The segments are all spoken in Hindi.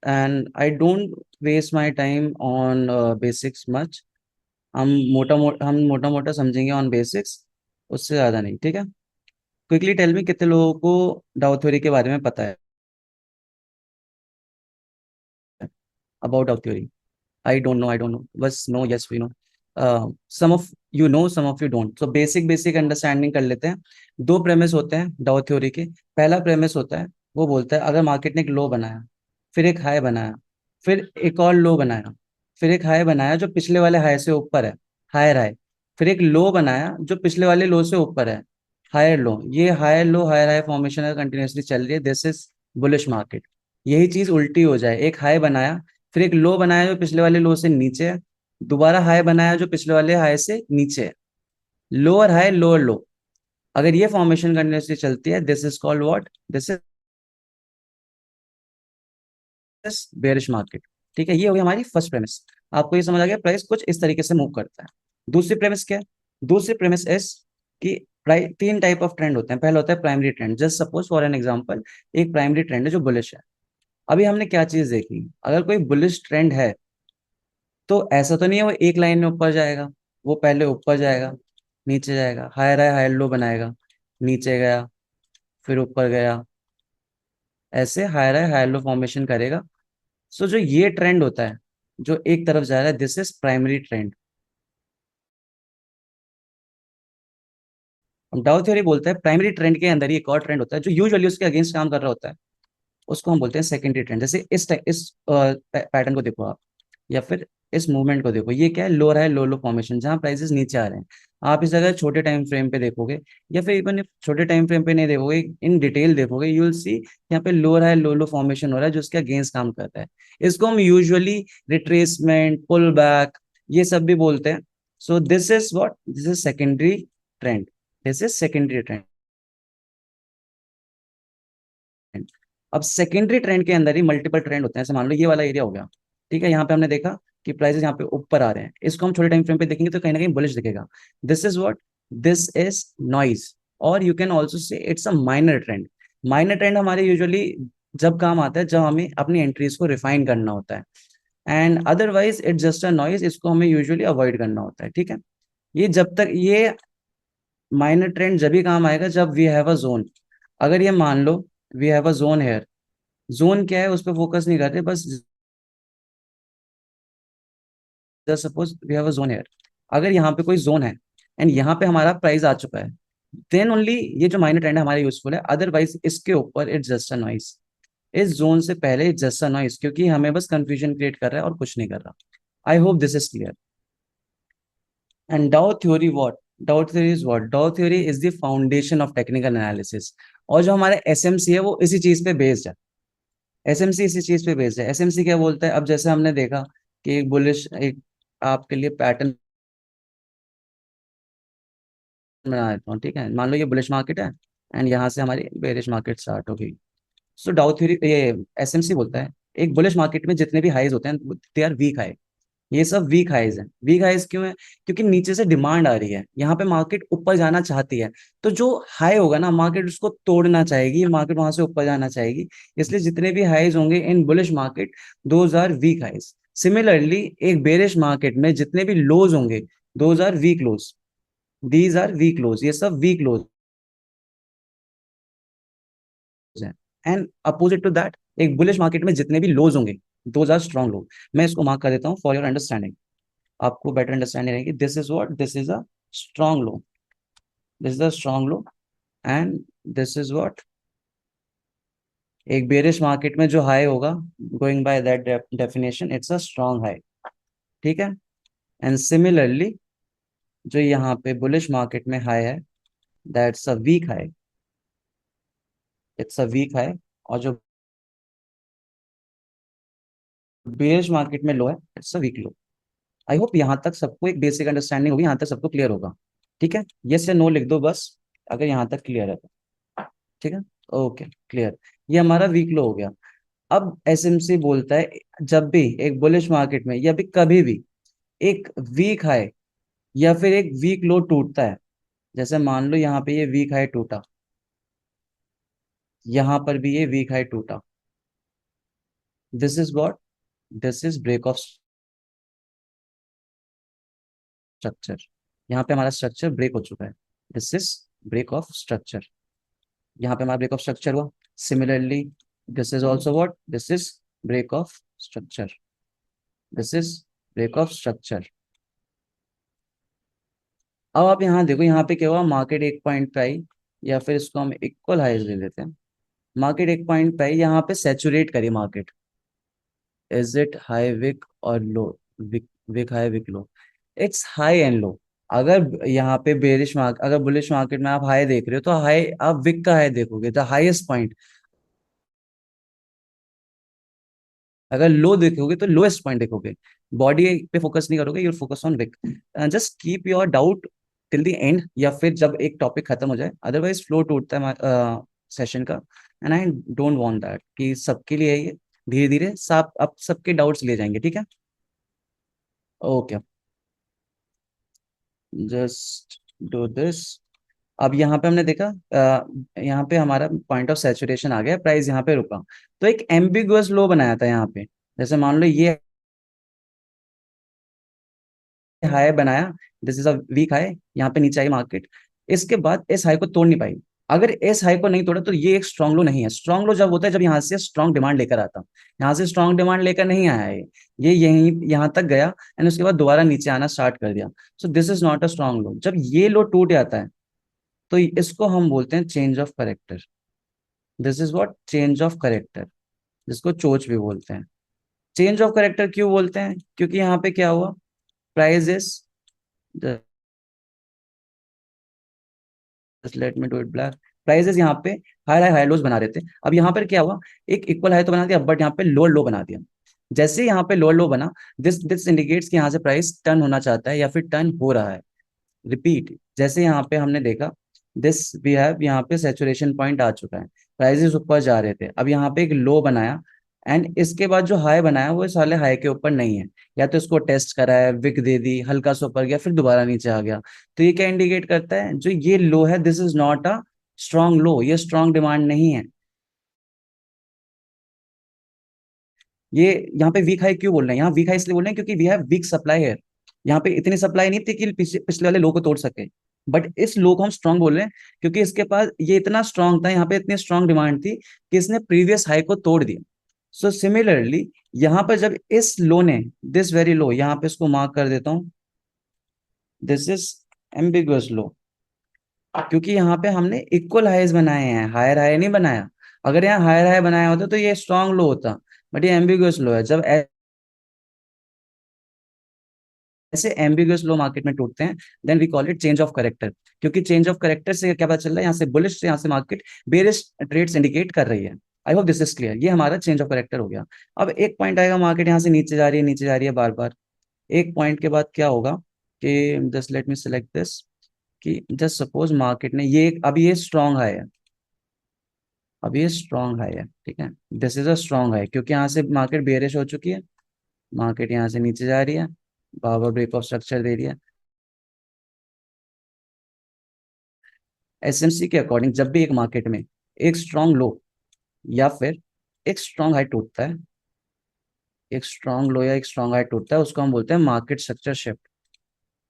And I don't waste my time on basics much. हम मोटा मोटा समझेंगे ऑन बेसिक्स, उससे ज़्यादा नहीं, ठीक है। क्विकली टेल मी, कितने लोगों को डाउ थ्योरी के बारे में पता है, about Dow theory? I don't know, बस no, yes we know. Some of you know, some of you don't. So basic basic understanding कर लेते हैं। दो प्रेमिस होते हैं डाउ थ्योरी के। पहला प्रेमिस होता है, वो बोलता है अगर मार्केट ने एक लो बनाया, फिर एक हाई बनाया, फिर एक और लो बनाया, फिर एक हाई बनाया जो पिछले वाले हाई से ऊपर है, हायर हाई, फिर एक लो बनाया जो पिछले वाले लो से ऊपर है, हायर लो, ये higher low higher high formation अगर कंटिन्यूसली चल रही है, दिस इज बुलिश मार्केट। यही चीज उल्टी हो जाए, एक हाई बनाया, फिर एक लो बनाया जो पिछले वाले लो से नीचे है, दोबारा हाई बनाया जो पिछले वाले हाई से नीचे है, लोअर हाई लोअर लो, अगर ये फॉर्मेशन कंटिन्यूसली चलती है, this is called what, this is bearish market. ठीक है, ये हो गई हमारी फर्स्ट प्रेमिस। आपको ये समझ आ गया प्राइस कुछ इस तरीके से मूव करता है। दूसरी प्रेमिस क्या है? दूसरी प्रेमिस इज कि प्राइस तीन टाइप ऑफ ट्रेंड होते हैं। पहला होता है primary trend. Just suppose for an example, एक प्राइमरी ट्रेंड है जो बुलिश है। अभी हमने क्या चीज देखी, अगर कोई बुलिश ट्रेंड है तो ऐसा तो नहीं है वो एक लाइन में ऊपर जाएगा। वो पहले ऊपर जाएगा, नीचे जाएगा, हायर हाई हायर लो बनाएगा, नीचे गया, फिर ऊपर गया, ऐसे higher high higher low formation करेगा। सो जो ये ट्रेंड होता है जो एक तरफ जा रहा है, दिस इज प्राइमरी ट्रेंड। हम डाउ थ्योरी बोलते हैं प्राइमरी ट्रेंड के अंदर ही एक और ट्रेंड होता है जो यूजुअली उसके अगेंस्ट काम कर रहा होता है, उसको हम बोलते हैं सेकेंडरी ट्रेंड। जैसे इस पैटर्न को देखो आप, या फिर इस मूवमेंट को देखो, ये क्या है, लो है लो लो फॉर्मेशन, जहां प्राइसेस नीचे आ रहे हैं। आप इस जगह छोटे टाइम फ्रेम पे देखोगे, या फिर इवन छोटे टाइम फ्रेम पे नहीं देखोगे, इन डिटेल देखोगे, यू विल सी यहाँ पे लोअर है लो लो फॉर्मेशन हो रहा है जो उसके अगेंस्ट काम करता है। इसको हम यूजुअली रिट्रेसमेंट, पुल बैक, ये सब भी बोलते हैं। सो this is what, this is secondary trend, this is secondary trend. अब सेकेंडरी ट्रेंड के अंदर ही मल्टीपल ट्रेंड होते हैं। जैसे मान लो ये वाला एरिया हो गया, ठीक है, यहाँ पे हमने देखा कि प्राइसेस यहाँ पे ऊपर आ रहे हैं, इसको हम छोटे टाइम फ्रेम पे देखेंगे तो कहीं ना कहीं बुलिश दिखेगा। This is what, this is noise, और you can also say it's a minor trend. Minor trend हमारे यूजुअली जब काम आता है जब हमें अपनी एंट्रीज को रिफाइन करना होता है, and otherwise it's just a noise, इसको हमें यूजुअली अवॉइड करना होता है, ठीक है। ये जब तक ये माइनर ट्रेंड जब भी काम आएगा जब वी हैव अ जोन। अगर ये मान लो we have a zone here, zone क्या है उस पर फोकस नहीं करते, बस just suppose we have a zone here, अगर यहाँ पे कोई जोन है एंड यहाँ पे हमारा प्राइस आ चुका है, देन ओनली ये जो माइनर ट्रेंड है हमारे यूजफुल है, अदरवाइज इसके ऊपर इट्स जस्ट अ नॉइस। इस जोन से पहले इट्स जस्ट अ नॉइस, क्योंकि हमें बस कंफ्यूजन क्रिएट कर रहा है और कुछ नहीं कर रहा। आई hope this is clear. And डाउ थ्योरी व्हाट, डाउ थ्योरी इज व्हाट, डाउ theory is the foundation of technical analysis. और जो हमारे एसएमसी है वो इसी चीज पे बेस्ड है। एसएमसी इसी चीज पे बेस्ड है। एसएमसी क्या बोलता है, अब जैसे हमने देखा कि एक बुलिश, एक आपके लिए पैटर्न बना देता हूँ, ठीक है। मान लो ये बुलिश मार्केट है एंड यहाँ से हमारी बेरिश मार्केट स्टार्ट होगी। सो डाउ थ्योरी, ये एसएमसी बोलता है एक बुलिश मार्केट में जितने भी हाईज होते हैं दे आर वीक हाई। ये सब वीक हाईज हैं। वीक हाईज क्यों है? क्योंकि नीचे से डिमांड आ रही है, यहाँ पे मार्केट ऊपर जाना चाहती है, तो जो हाई होगा ना मार्केट उसको तोड़ना चाहेगी, मार्केट वहां से ऊपर जाना चाहेगी। इसलिए जितने भी हाईज होंगे in bullish market, those are weak highs. Similarly एक बेरिश मार्केट में जितने भी लोज होंगे, those are weak lows, these are weak lows, ये सब वीक लोज हैं। एंड अपोजिट टू दैट, एक बुलिश मार्केट में जितने भी लोज होंगे, दोज आर स्ट्रॉन्ग लो। मैं इसको मार्क कर देता हूँ फॉर योर अंडरस्टैंडिंग, आपको बेटर अंडरस्टैंडिंग रहेगी। This is what, this is a strong low, this is a strong low, and this is what, एक बेरिश मार्केट में जो हाई होगा, going by that definition, it's a strong high, ठीक है। एंड सिमिलरली जो यहाँ पे बुलिश मार्केट में हाई है, that's a weak high, it's a weak high. और जो बेरिश मार्केट में लो है, it's a weak low. I hope यहाँ तक सबको एक बेसिक अंडरस्टैंडिंग होगी, यहाँ तक सबको क्लियर होगा, ठीक है। यस या नो लिख दो बस अगर यहाँ तक क्लियर है तो, ठीक है। Okay, clear. ये हमारा वीक लो हो गया। अब एसएमसी बोलता है जब भी एक बुलिश मार्केट में या भी कभी भी एक वीक हाई या फिर एक वीक लो टूटता है, जैसे मान लो यहाँ पे ये वीक हाई टूटा, यहाँ पर भी ये वीक हाई टूटा, this is what, this is break of structure. यहाँ पे हमारा स्ट्रक्चर ब्रेक हो चुका है, this is break of structure. यहाँ पे हमारा ब्रेक ऑफ स्ट्रक्चर हुआ। Similarly this is also what, this is break of structure, this is break of structure. अब आप यहाँ देखो, यहाँ पे क्या हुआ, मार्केट एक पॉइंट पे आई, या फिर इसको हम इक्वल हाइज ले लेते हैं। मार्केट एक पॉइंट पे आई, यहाँ पे सैचुरेट करी market. Is it high weak और low? Weak, weak high weak low, it's high and low. अगर यहाँ पे बेरिश मार्केट, अगर बुलिश मार्केट में आप हाई देख रहे हो, तो हाई आप विक का हाई देखोगे, द हाईएस्ट पॉइंट। अगर लो देखोगे तो लोएस्ट पॉइंट देखोगे। बॉडी पे फोकस नहीं करोगे, you focus on wick. Just keep your doubt till the end, या फिर जब एक टॉपिक खत्म हो जाए, अदरवाइज फ्लो टूटता है सेशन का। And I don't want that कि सबके लिए ये धीरे धीरे सब अब सबके डाउट्स ले जाएंगे, ठीक है? Okay, just do this. अब यहाँ पे हमने देखा, यहाँ पे हमारा पॉइंट ऑफ सैचुरेशन आ गया, प्राइस यहाँ पे रुका। तो एक एम्बिगुअस लो बनाया था यहाँ पे। जैसे मान लो ये हाई बनाया, this is a weak high, यहाँ पे नीचे आई मार्केट, इसके बाद इस हाई को तोड़ नहीं पाई। अगर इस हाई को नहीं तोड़ा तो ये एक स्ट्रांग लो नहीं है। स्ट्रांग लो जब होता है जब यहाँ से स्ट्रांग डिमांड लेकर आता, यहाँ से स्ट्रांग डिमांड लेकर नहीं आया है, ये यहीं यहाँ तक गया एंड उसके बाद दोबारा नीचे आना स्टार्ट कर दिया। So this is not a strong low. जब ये लो टूट जाता है तो इसको हम बोलते हैं change of character. This is what, change of character, जिसको चोच भी बोलते हैं। चेंज ऑफ करेक्टर क्यों बोलते हैं? क्योंकि यहाँ पे क्या हुआ, price is, let me do it black, prices यहाँ पे हाई हाई हाई लोज बना रहे थे। अब यहाँ पर क्या हुआ, एक इक्वल हाई तो बना दिया, बट यहाँ पे लोअर लो बना दिया। जैसे यहाँ पे लोअर लो बना, दिस दिस इंडिकेट्स कि यहाँ से प्राइस टर्न होना चाहता है या फिर टर्न हो रहा है। रिपीट, जैसे यहाँ पे हमने देखा, दिस वी हैव, यहाँ पे सैचुरेशन पॉइंट आ चुका है, प्राइसेस ऊपर जा रहे थे, अब यहाँ पे एक लो बनाया एंड इसके बाद जो हाई बनाया वो साले हाई के ऊपर नहीं है, या तो इसको टेस्ट करा है, विक दे दी, हल्का सा ऊपर गया, फिर दोबारा नीचे आ गया। तो ये क्या इंडिकेट करता है, जो ये लो है, this is not a strong low, ये स्ट्रॉन्ग डिमांड नहीं है। ये यहाँ पे वीक हाई क्यों बोल रहे हैं, यहाँ वीक हाई इसलिए बोल रहे हैं क्योंकि वी हैव वीक सप्लाई है। यहाँ पे इतनी सप्लाई नहीं थी कि पिछले वाले लो को तोड़ सके, बट इस लो को हम स्ट्रॉन्ग बोल रहे हैं क्योंकि इसके पास ये इतना स्ट्रॉन्ग था, यहाँ पे इतनी स्ट्रॉन्ग डिमांड थी कि इसने प्रीवियस हाई को तोड़ दिया। सो सिमिलरली यहाँ पर जब इस लो ने, दिस वेरी लो, यहाँ पे इसको मार्क कर देता हूँ, दिस इज एम्बिगुअस लो, क्योंकि यहाँ पे हमने इक्वल हाईज बनाए हैं, हायर हाई नहीं बनाया। अगर यहाँ हायर हाई बनाया होता तो ये स्ट्रॉन्ग लो होता, बट ये एम्बिगुअस लो है। जब ऐसे एम्बिगुअस लो मार्केट में टूटते हैं, then we call it change of character. क्योंकि चेंज ऑफ करेक्टर से क्या पता चल रहा है, यहाँ से बुलिश से यहाँ से मार्केट बेरिश ट्रेड्स इंडिकेट कर रही है। I hope this is clear, ये हमारा चेंज ऑफ करेक्टर हो गया। अब एक पॉइंट आएगा, मार्केट यहाँ से नीचे जा रही है, नीचे जा रही है बार बार। एक पॉइंट के बाद क्या होगा कि just let me select this, कि जस्ट सपोज मार्केट ने ये, अब ये स्ट्रॉन्ग हाई है, अब ये स्ट्रॉन्ग हाई है, ठीक है, this is a strong high, क्योंकि यहाँ से मार्केट बेरिश हो चुकी है, मार्केट यहाँ से नीचे जा रही है, बार ब्रेक ऑफ स्ट्रक्चर दे रही है। एसएमसी के अकॉर्डिंग जब भी एक मार्केट में एक स्ट्रॉन्ग लो या फिर एक स्ट्रॉन्ग हाई टूटता है, एक स्ट्रॉन्ग लो या एक स्ट्रॉन्ग हाई टूटता है, उसको हम बोलते हैं market structure shift.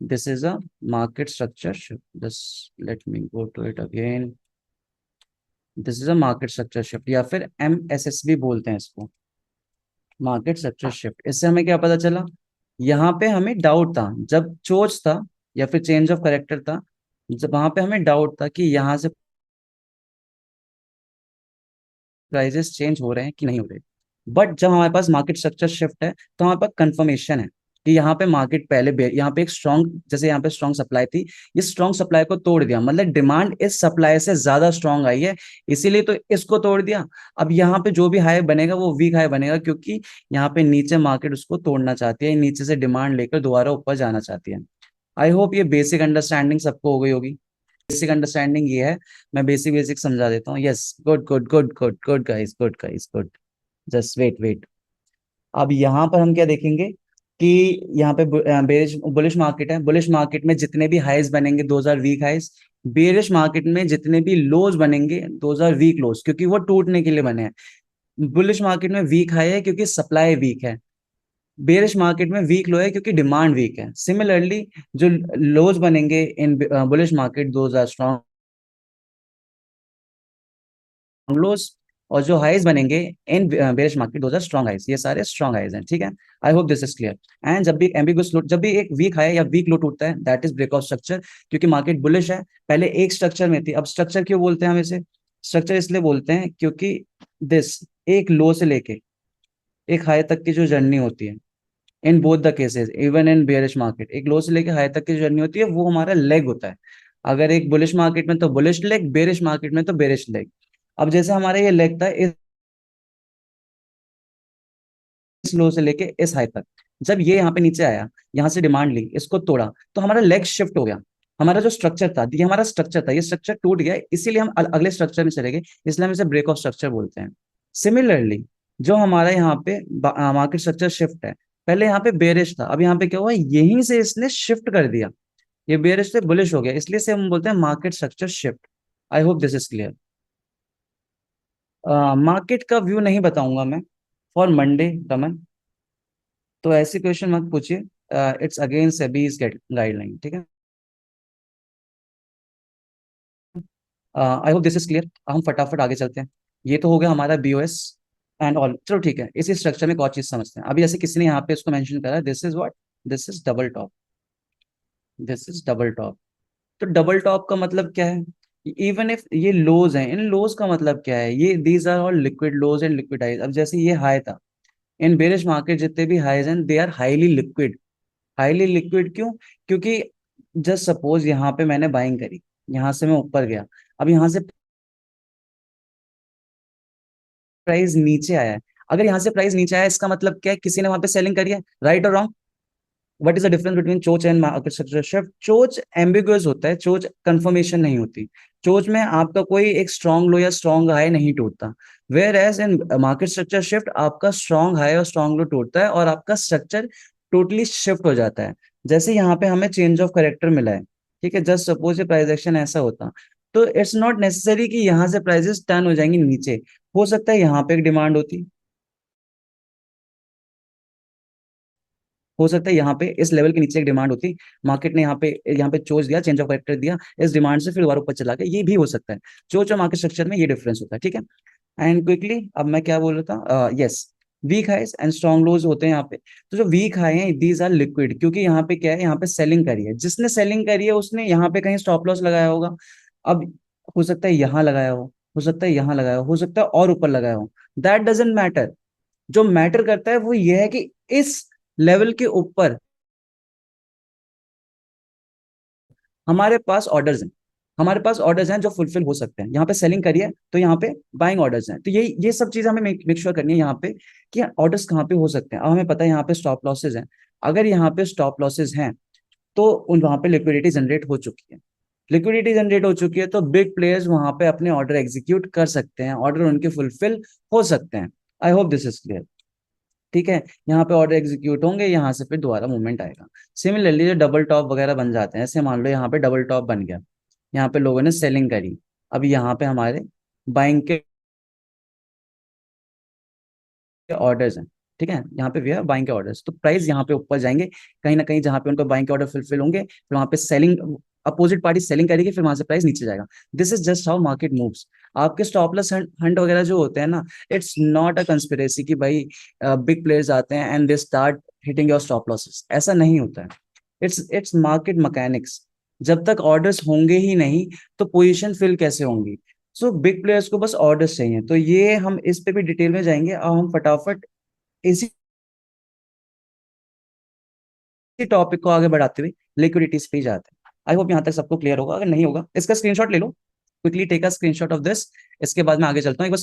This is a market structure shift, just let me go to it again, this is a market structure shift, या फिर एमएसएस भी बोलते हैं इसको, मार्केट स्ट्रक्चर शिफ्ट। इससे हमें क्या पता चला, यहाँ पे हमें डाउट था जब चोच था या फिर चेंज ऑफ करेक्टर था, जब वहां पे हमें डाउट था कि यहाँ से प्राइजेस चेंज हो रहे हैं कि नहीं हो रहे। बट जब हमारे पास मार्केट स्ट्रक्चर शिफ्ट है तो हमारे पास कंफर्मेशन है कि यहाँ पे मार्केट पहले यहाँ पे एक स्ट्रॉन्ग, जैसे यहाँ पे स्ट्रॉन्ग सप्लाई थी, ये स्ट्रॉन्ग सप्लाई को तोड़ दिया, मतलब डिमांड इस सप्लाई से ज्यादा स्ट्रॉन्ग आई है, इसीलिए तो इसको तोड़ दिया। अब यहाँ पे जो भी हाई बनेगा वो वीक हाई बनेगा, क्योंकि यहाँ पे नीचे मार्केट उसको तोड़ना चाहती है, नीचे से डिमांड लेकर दोबारा ऊपर जाना चाहती है। आई होप ये बेसिक अंडरस्टैंडिंग सबको हो गई होगी। बेसिक अंडरस्टैंडिंग ये है, मैं बेसिक बेसिक समझा देता हूँ। Yes, good good good good good guys, good guys, good. Just wait wait. अब यहाँ पर हम क्या देखेंगे कि यहाँ पे बेरिश बुलिश मार्केट है, बुलिश मार्केट में जितने भी हाईज बनेंगे those are weak highs, bearish market में जितने भी लोज बनेंगे दोज आर वीक लोज, क्योंकि वो टूटने के लिए बने हैं। बुलिश मार्केट में वीक हाई है क्योंकि सप्लाई वीक है, बेरिश मार्केट में वीक लो है क्योंकि डिमांड वीक है। सिमिलरली जो लोज बनेंगे in bullish market, those are strong lows, और जो हाइज बनेंगे in bearish market, those are strong highs. ये सारे स्ट्रॉन्ग हाइज हैं, ठीक है। I hope this is clear. And जब भी एम्बिगुअस लो, जब भी एक वीक हाई या वीक लो टूटता है, दैट इज ब्रेकआउट स्ट्रक्चर, क्योंकि मार्केट बुलिश है। पहले एक स्ट्रक्चर में थी, अब स्ट्रक्चर क्यों बोलते हैं हम इसे? स्ट्रक्चर इसलिए बोलते हैं क्योंकि दिस एक लो से लेके एक हाई तक की जो जर्नी होती है, in both the cases, even in bearish market, एक लो से लेके हाई तक की जर्नी होती है, वो हमारा लेग होता है। अगर एक बुलिश मार्केट में तो बुलिश लेग, बेरिश मार्केट में तो बेरिश लेग। अब जैसे हमारा ये लेग था इस लो से लेके इस हाई तक, जब ये यहाँ पे नीचे आया, यहाँ से डिमांड ली, इसको तोड़ा, तो हमारा लेग शिफ्ट हो गया। हमारा जो स्ट्रक्चर था, ये हमारा स्ट्रक्चर था, ये स्ट्रक्चर टूट गया, इसीलिए हम अगले स्ट्रक्चर में चले गए, इसलिए हम इसे ब्रेक ऑफ स्ट्रक्चर बोलते हैं। सिमिलरली जो हमारा यहाँ पे मार्केट स्ट्रक्चर शिफ्ट है, पहले यहाँ पे बेरिश था, अब यहाँ पे क्या हुआ, यहीं से इसने शिफ्ट कर दिया, ये बेरिश से बुलिश हो गया, इसलिए से हम बोलते हैं market structure shift. I hope this is clear. Market का व्यू नहीं बताऊंगा मैं फॉर मंडे, रमन, तो ऐसी क्वेश्चन मत पूछिए। इट्स अगेन सेबीज गाइडलाइन, ठीक है। I hope this is clear. हम फटाफट आगे चलते हैं। ये तो हो गया हमारा बीओएस एंड ऑल, चलो ठीक है। इसी स्ट्रक्चर में एक और चीज समझते हैं। अभी जैसे किसी ने यहाँ पे इसको मेंशन करा, this is what, this is double top, this is double top. तो डबल टॉप का मतलब क्या है? इवन इफ ये लोज हैं, इन लोज का मतलब क्या है? ये these are all liquid lows and liquid highs. अब जैसे ये हाई था, इन बेरिश मार्केट जितने भी हाइज हैं, they are highly liquid. Highly liquid क्यों? क्योंकि जस्ट सपोज यहाँ पे मैंने बाइंग करी, यहाँ से मैं ऊपर गया, अब यहाँ से प्राइस नीचे आया है। अगर यहाँ से प्राइस नीचे आया है, इसका मतलब क्या है? किसी ने वहां पे सेलिंग करी है, राइट और wrong? What is the difference between चोच एंड मार्केट स्ट्रक्चर शिफ्ट? चोच एम्बिगुअस होता है, चोच कंफर्मेशन नहीं होती, चोच में आपका कोई एक स्ट्रॉन्ग लो या स्ट्रॉन्ग हाई नहीं टूटता। Whereas in market structure shift, आपका स्ट्रॉन्ग हाई और स्ट्रॉन्ग लो टूटता है, और आपका स्ट्रक्चर टोटली शिफ्ट हो जाता है। जैसे यहाँ पे हमें चेंज ऑफ करेक्टर मिला है, ठीक है, जस्ट सपोज ये प्राइस एक्शन ऐसा होता, तो इट्स नॉट नेसेसरी कि यहाँ से प्राइसेस टर्न हो जाएंगे नीचे। हो सकता है यहाँ पे एक डिमांड होती, हो सकता है यहाँ पे इस लेवल के नीचे एक डिमांड होती, मार्केट ने यहाँ पे चोज दिया, चेंज ऑफ कैरेक्टर दिया, इस डिमांड से फिर दोबारा ऊपर चला गया, ये भी हो सकता है। चोच और मार्केट स्ट्रक्चर में ये डिफरेंस होता है, ठीक है। एंड क्विकली अब मैं क्या बोल रहा था, yes, weak highs and strong lows होते हैं यहाँ पे। तो जो वीक हाई हैं, दीज आर लिक्विड, क्योंकि यहाँ पे क्या है, यहाँ पे सेलिंग करी है, जिसने सेलिंग करी है उसने यहाँ पे कहीं स्टॉप लॉस लगाया होगा। अब हो सकता है यहाँ लगाया हो सकता है यहाँ लगाया हो सकता है और ऊपर लगाया हो, दैट डजेंट मैटर। जो मैटर करता है वो ये है कि इस लेवल के ऊपर हमारे पास ऑर्डर्स हैं, हमारे पास ऑर्डर्स हैं जो फुलफिल हो सकते हैं। यहाँ पे सेलिंग करिए तो यहाँ पे बाइंग ऑर्डर्स हैं, तो ये सब चीजें हमें मेक श्योर करनी है यहाँ पे कि ऑर्डर्स कहाँ पे हो सकते हैं। अब हमें पता है यहाँ पे स्टॉप लॉसेज हैं, अगर यहाँ पे स्टॉप लॉसेज हैं तो उन वहां पे लिक्विडिटी जनरेट हो चुकी है। लिक्विडिटी जनरेट हो चुकी है तो बिग प्लेयर्स वहां पे अपने ऑर्डर एग्जीक्यूट कर सकते हैं, ऑर्डर उनके फुलफिल हो सकते हैं। आई होप दिस इज क्लियर, ठीक है। यहाँ पे ऑर्डर एग्जीक्यूट होंगे, यहाँ से फिर दोबारा मूवमेंट आएगा। सिमिलरली जो डबल टॉप वगैरह बन जाते हैं, ऐसे मान लो यहाँ पे डबल टॉप बन गया, यहाँ पे लोगों ने सेलिंग करी, अब यहाँ पे हमारे बाइंग के ऑर्डर्स हैं, ठीक है, यहाँ पे भी है बाइंग के ऑर्डर्स, तो प्राइस यहाँ पे ऊपर जाएंगे कहीं ना कहीं, जहाँ पे उनको बाइंग के ऑर्डर फुलफिल होंगे, फिर वहां पे सेलिंग, अपोजिट पार्टी सेलिंग करेगी, फिर वहां से प्राइस नीचे जाएगा। This is just how market moves. आपके स्टॉप लॉस हंट वगैरह जो होते हैं ना, इट्स नॉट अ कंस्पिरेसी कि भाई बिग प्लेयर्स आते हैं and they start hitting your stop losses, ऐसा नहीं होता है। It's market mechanics. जब तक ऑर्डर्स होंगे ही नहीं तो पोजीशन फिल कैसे होंगी? सो बिग प्लेयर्स को बस ऑर्डर्स चाहिए, तो ये हम इस पे भी डिटेल में जाएंगे, और हम फटाफट इसी टॉपिक को आगे बढ़ाते हुए लिक्विडिटीज पे ही जाते हैं। आई होप यहाँ तक सबको क्लियर होगा, अगर नहीं होगा इसका स्क्रीनशॉट ले लो, quickly take a screenshot of this, इसके बाद मैं आगे चलता हूँ। एक बार